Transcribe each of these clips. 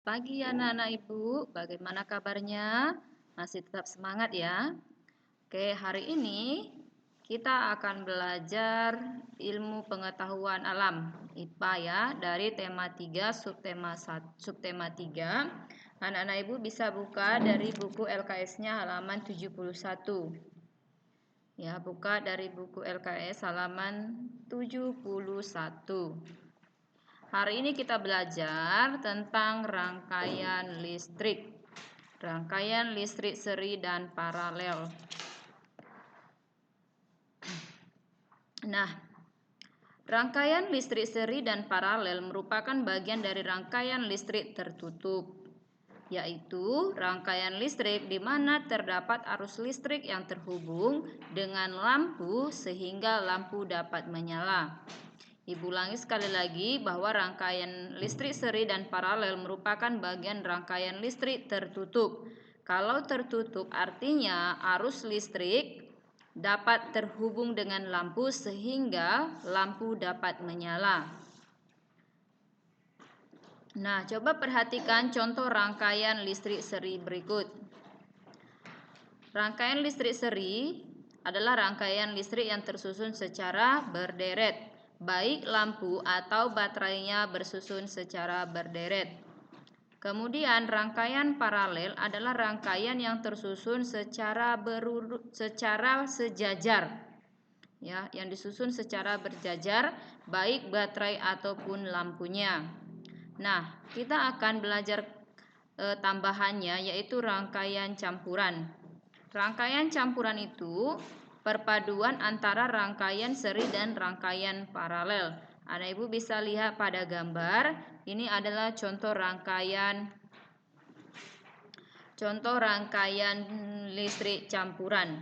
Pagi anak-anak ibu, bagaimana kabarnya? Masih tetap semangat ya? Oke, hari ini kita akan belajar ilmu pengetahuan alam IPA ya, dari tema 3 subtema 1, subtema 3. Anak-anak ibu bisa buka dari buku LKS-nya halaman 71. Ya, buka dari buku LKS halaman 71. Hari ini kita belajar tentang rangkaian listrik. Rangkaian listrik seri dan paralel. Nah, rangkaian listrik seri dan paralel merupakan bagian dari rangkaian listrik tertutup, yaitu rangkaian listrik di mana terdapat arus listrik yang terhubung dengan lampu sehingga lampu dapat menyala. Ibu ulangi sekali lagi bahwa rangkaian listrik seri dan paralel merupakan bagian rangkaian listrik tertutup. Kalau tertutup artinya arus listrik dapat terhubung dengan lampu sehingga lampu dapat menyala. Nah, coba perhatikan contoh rangkaian listrik seri berikut. Rangkaian listrik seri adalah rangkaian listrik yang tersusun secara berderet, baik lampu atau baterainya bersusun secara berderet. Kemudian rangkaian paralel adalah rangkaian yang tersusun secara sejajar. Ya, yang disusun secara berjajar baik baterai ataupun lampunya. Nah, kita akan belajar tambahannya yaitu rangkaian campuran. Rangkaian campuran itu perpaduan antara rangkaian seri dan rangkaian paralel. Anak ibu bisa lihat pada gambar, ini adalah contoh rangkaian listrik campuran.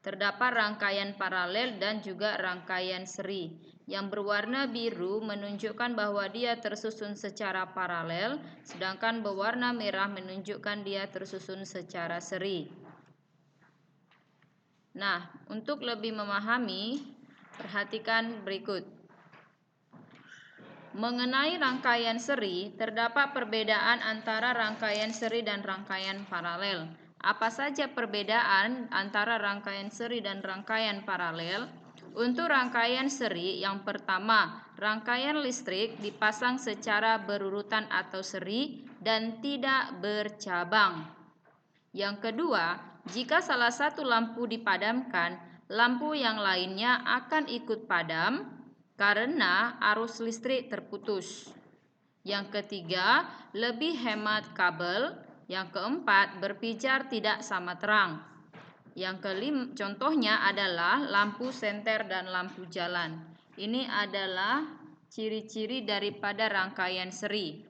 Terdapat rangkaian paralel dan juga rangkaian seri. Yang berwarna biru menunjukkan bahwa dia tersusun secara paralel, sedangkan berwarna merah menunjukkan dia tersusun secara seri. Nah, untuk lebih memahami, perhatikan berikut. Mengenai rangkaian seri, terdapat perbedaan antara rangkaian seri dan rangkaian paralel. Apa saja perbedaan antara rangkaian seri dan rangkaian paralel? Untuk rangkaian seri, yang pertama, rangkaian listrik dipasang secara berurutan atau seri dan tidak bercabang. Yang kedua, jika salah satu lampu dipadamkan, lampu yang lainnya akan ikut padam karena arus listrik terputus. Yang ketiga, lebih hemat kabel. Yang keempat, berpijar tidak sama terang. Yang kelima, contohnya adalah lampu senter dan lampu jalan. Ini adalah ciri-ciri daripada rangkaian seri.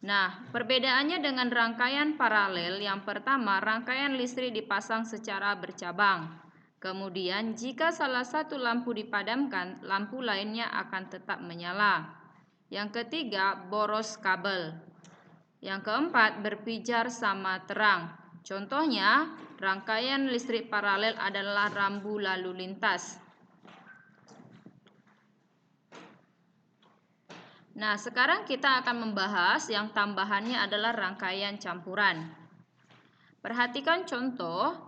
Nah, perbedaannya dengan rangkaian paralel, yang pertama, rangkaian listrik dipasang secara bercabang. Kemudian, jika salah satu lampu dipadamkan, lampu lainnya akan tetap menyala. Yang ketiga, boros kabel. Yang keempat, berpijar sama terang. Contohnya, rangkaian listrik paralel adalah rambu lalu lintas. Nah, sekarang kita akan membahas yang tambahannya adalah rangkaian campuran. Perhatikan contoh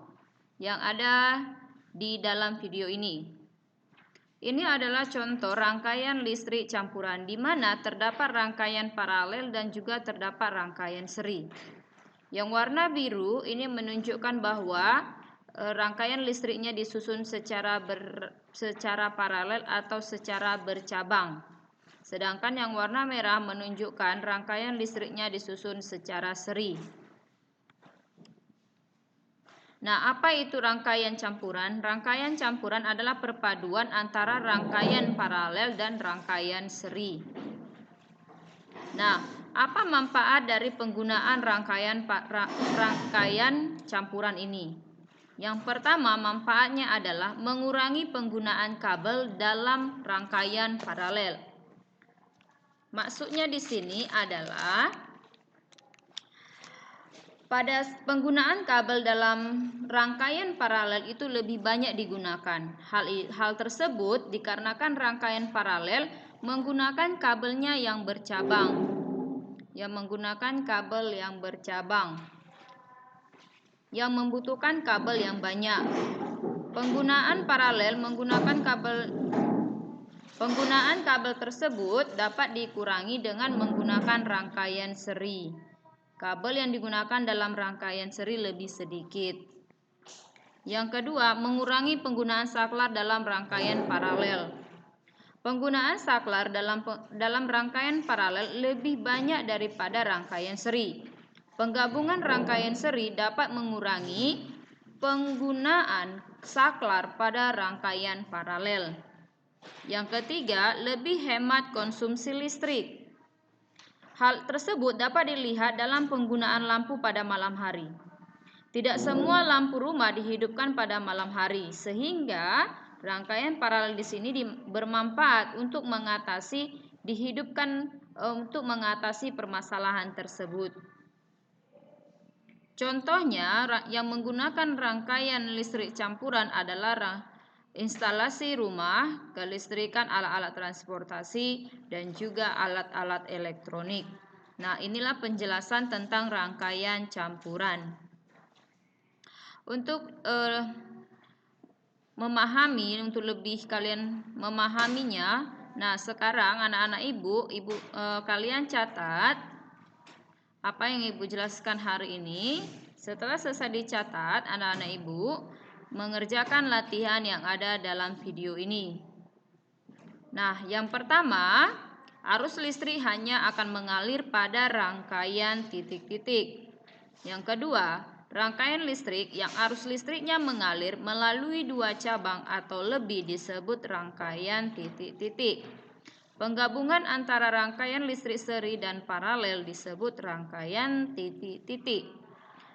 yang ada di dalam video ini. Ini adalah contoh rangkaian listrik campuran di mana terdapat rangkaian paralel dan juga terdapat rangkaian seri. Yang warna biru ini menunjukkan bahwa rangkaian listriknya disusun secara paralel atau secara bercabang. Sedangkan yang warna merah menunjukkan rangkaian listriknya disusun secara seri. Nah, apa itu rangkaian campuran? Rangkaian campuran adalah perpaduan antara rangkaian paralel dan rangkaian seri. Nah, apa manfaat dari penggunaan rangkaian campuran ini? Yang pertama, manfaatnya adalah mengurangi penggunaan kabel dalam rangkaian paralel. Maksudnya di sini adalah pada penggunaan kabel dalam rangkaian paralel itu lebih banyak digunakan. Hal tersebut dikarenakan rangkaian paralel menggunakan kabelnya yang bercabang. yang menggunakan kabel yang bercabang, yang membutuhkan kabel yang banyak. Penggunaan paralel Penggunaan kabel tersebut dapat dikurangi dengan menggunakan rangkaian seri. Kabel yang digunakan dalam rangkaian seri lebih sedikit. Yang kedua, mengurangi penggunaan saklar dalam rangkaian paralel. Penggunaan saklar dalam rangkaian paralel lebih banyak daripada rangkaian seri. Penggabungan rangkaian seri dapat mengurangi penggunaan saklar pada rangkaian paralel. Yang ketiga, lebih hemat konsumsi listrik. Hal tersebut dapat dilihat dalam penggunaan lampu pada malam hari. Tidak semua lampu rumah dihidupkan pada malam hari, sehingga rangkaian paralel di sini bermanfaat untuk mengatasi permasalahan tersebut. Contohnya yang menggunakan rangkaian listrik campuran adalah instalasi rumah, kelistrikan, alat-alat transportasi, dan juga alat-alat elektronik. Nah, inilah penjelasan tentang rangkaian campuran. Untuk lebih kalian memahaminya, nah sekarang anak-anak ibu kalian catat apa yang ibu jelaskan hari ini. Setelah selesai dicatat, anak-anak ibu mengerjakan latihan yang ada dalam video ini. Nah, yang pertama, arus listrik hanya akan mengalir pada rangkaian titik-titik. Yang kedua, rangkaian listrik yang arus listriknya mengalir melalui dua cabang atau lebih disebut rangkaian titik-titik. Penggabungan antara rangkaian listrik seri dan paralel disebut rangkaian titik-titik.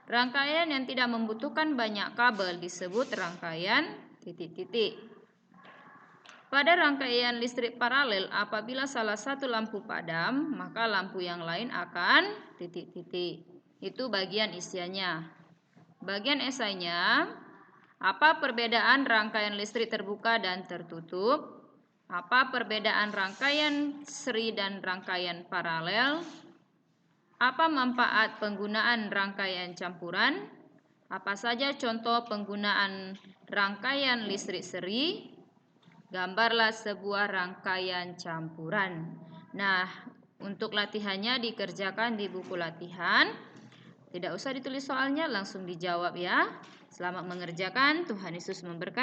Rangkaian yang tidak membutuhkan banyak kabel disebut rangkaian titik-titik. Pada rangkaian listrik paralel, apabila salah satu lampu padam, maka lampu yang lain akan titik-titik. Itu bagian isiannya. Bagian esainya, apa perbedaan rangkaian listrik terbuka dan tertutup? Apa perbedaan rangkaian seri dan rangkaian paralel? Apa manfaat penggunaan rangkaian campuran? Apa saja contoh penggunaan rangkaian listrik seri? Gambarlah sebuah rangkaian campuran. Nah, untuk latihannya dikerjakan di buku latihan. Tidak usah ditulis soalnya, langsung dijawab ya. Selamat mengerjakan, Tuhan Yesus memberkati.